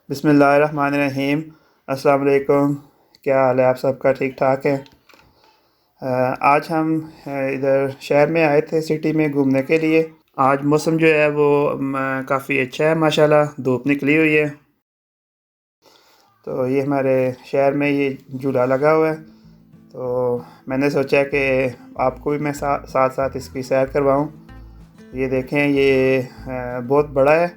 बिस्मिल्लाहिर्रहमानिर्रहीम। अस्सलाम वालेकुम। क्या हाल है आप सबका? ठीक ठाक है। आज हम इधर शहर में आए थे, सिटी में घूमने के लिए। आज मौसम जो है वो काफ़ी अच्छा है, माशाल्लाह धूप निकली हुई है। तो ये हमारे शहर में ये झूला लगा हुआ है, तो मैंने सोचा कि आपको भी मैं साथ साथ इसकी सैर करवाऊँ। ये देखें, ये बहुत बड़ा है।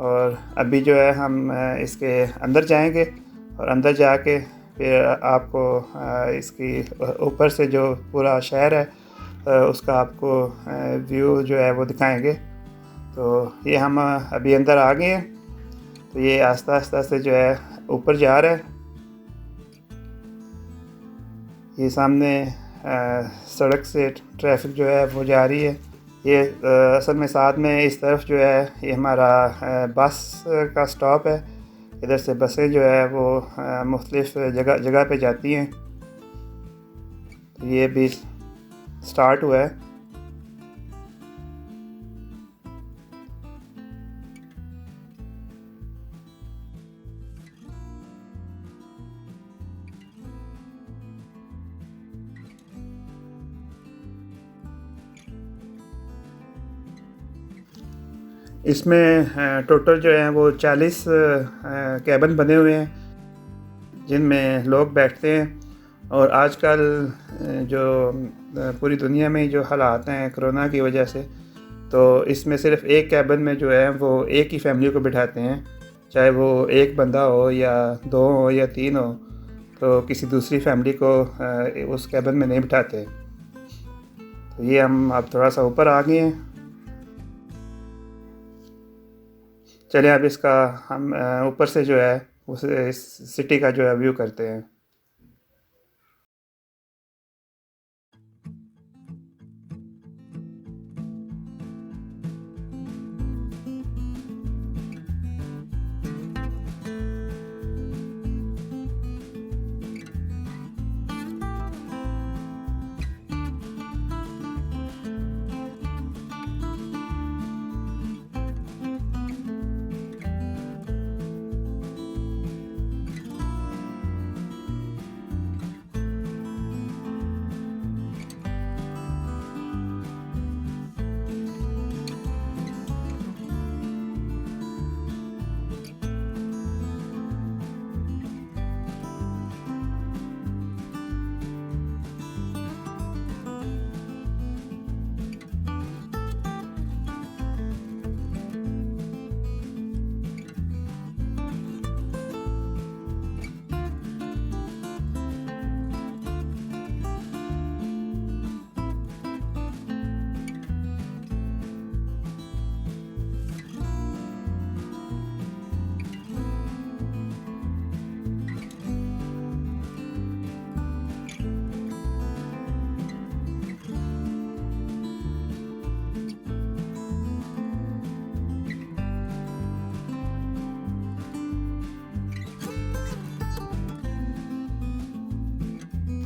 और अभी जो है हम इसके अंदर जाएंगे और अंदर जाके फिर आपको इसकी ऊपर से जो पूरा शहर है उसका आपको व्यू जो है वो दिखाएंगे। तो ये हम अभी अंदर आ गए हैं। तो ये आस्ता आस्ता से जो है ऊपर जा रहा है। ये सामने सड़क से ट्रैफिक जो है वो जा रही है। ये असल में साथ में इस तरफ जो है ये हमारा बस का स्टॉप है। इधर से बसें जो है वो मुख्तलिफ़ जगह जगह पे जाती हैं। तो ये भी स्टार्ट हुआ है। इसमें टोटल जो है वो 40 कैबिन बने हुए हैं जिनमें लोग बैठते हैं। और आजकल जो पूरी दुनिया में जो हालात हैं कोरोना की वजह से, तो इसमें सिर्फ एक कैबिन में जो है वो एक ही फैमिली को बिठाते हैं, चाहे वो एक बंदा हो या दो हो या तीन हो। तो किसी दूसरी फैमिली को उस कैबिन में नहीं बिठाते। तो ये हम अब थोड़ा सा ऊपर आ गए हैं। चलिए अब इसका हम ऊपर से जो है उस सिटी का जो है व्यू करते हैं।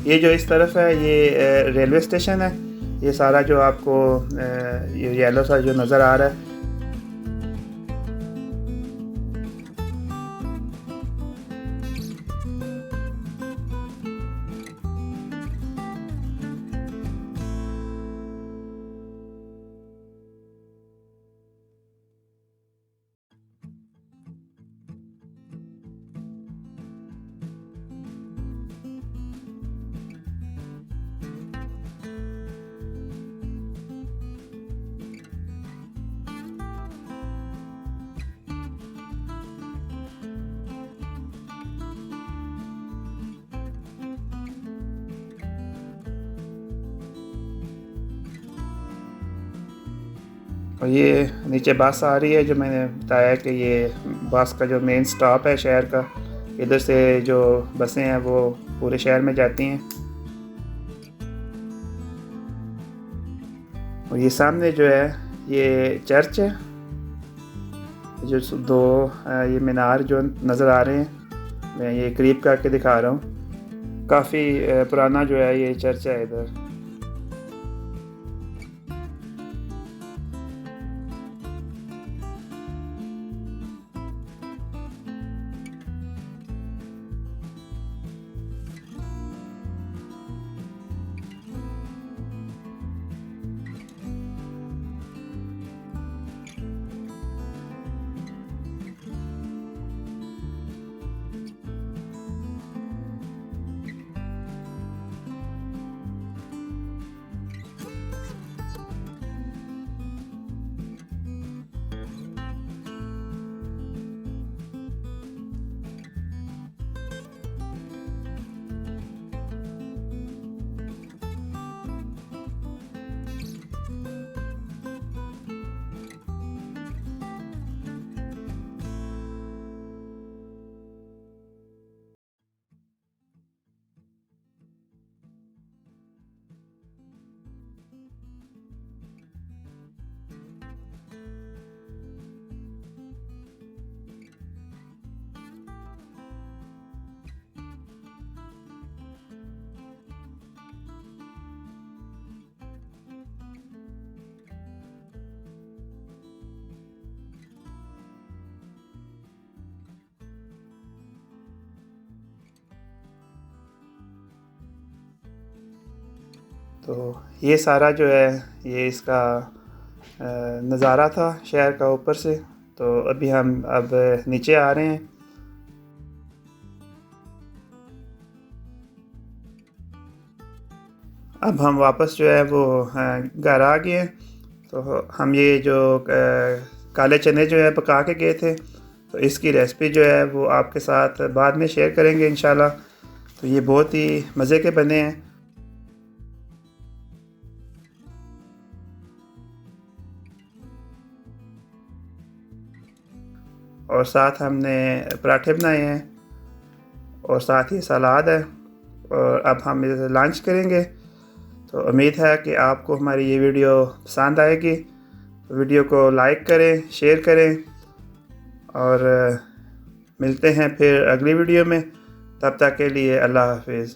ये जो इस तरफ है ये रेलवे स्टेशन है। ये सारा जो आपको ये येलो सा जो नज़र आ रहा है, और ये नीचे बस आ रही है। जो मैंने बताया कि ये बस का जो मेन स्टॉप है शहर का, इधर से जो बसें हैं वो पूरे शहर में जाती हैं। और ये सामने जो है ये चर्च है। जो दो ये मीनार जो नज़र आ रहे हैं, मैं ये करीब करके दिखा रहा हूँ। काफ़ी पुराना जो है ये चर्च है इधर। तो ये सारा जो है ये इसका नज़ारा था शहर का ऊपर से। तो अभी हम नीचे आ रहे हैं। अब हम वापस जो है वो घर आ गए हैं। तो हम ये जो काले चने जो है पका के गए थे, तो इसकी रेसिपी जो है वो आपके साथ बाद में शेयर करेंगे इंशाल्लाह। तो ये बहुत ही मज़े के बने हैं। और साथ हमने पराठे बनाए हैं और साथ ही सलाद है। और अब हम इसे लंच करेंगे। तो उम्मीद है कि आपको हमारी ये वीडियो पसंद आएगी। तो वीडियो को लाइक करें, शेयर करें और मिलते हैं फिर अगली वीडियो में। तब तक के लिए अल्लाह हाफिज़।